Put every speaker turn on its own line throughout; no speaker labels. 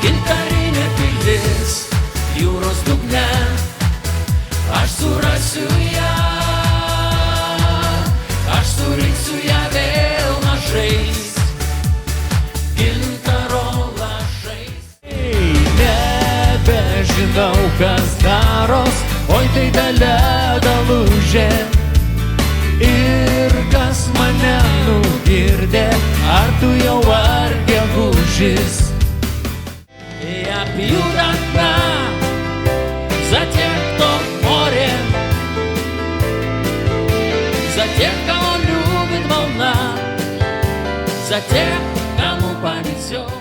gintarinė pilis jūros dugne, aš surasiu ją, aš surinksiu ją vėl mažais gintaro lašais. Nebežinau, kas daros, oi tai dalia dalužė, ir kas mane nugirdė, ar tu jau ar gegužis. Я пью до дна за тех, кто в море, за тех, кого любит волна, за тех, кому понесет.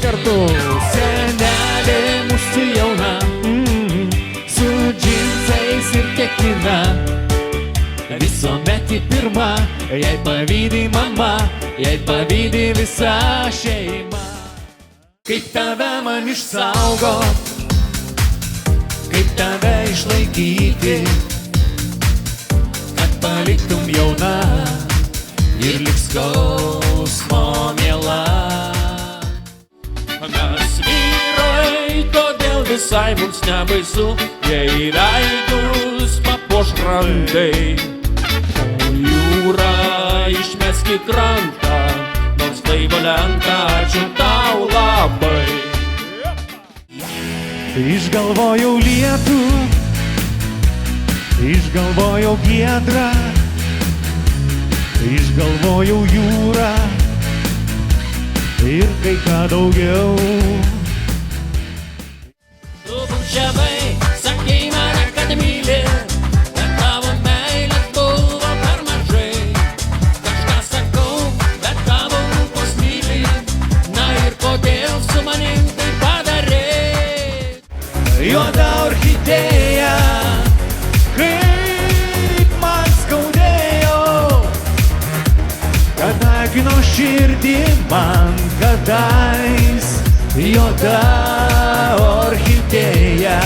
Kartu senelė mūsų jauna, su džinsais ir kekina, visuomet į pirmą, jai pavydi mama, jai pavydi visa šeima. Kaip tave man išsaugot, kaip tave išlaikyti, kad paliktum jauna ir lik skausmo miela. Mes vyrai, todėl visai mums nebaisu, jei veidus papuoš randai. O jūra išmesk į krantą, nors laivo lenta, ačiū tau labai. Išgalvojau lietų, išgalvojau giedrą, išgalvojau jūrą ir kai ką daugiau. Tu bučiavai, sakei mane, kad myli, bet tavo meilės buvo per mažai. Kažką sakau, bet tavo lūpos myli, na ir kodėl su manim tai padarei? Juoda orchidėja, kaip man skaudėjo, kad akino širdį man kadais juoda orchidėja.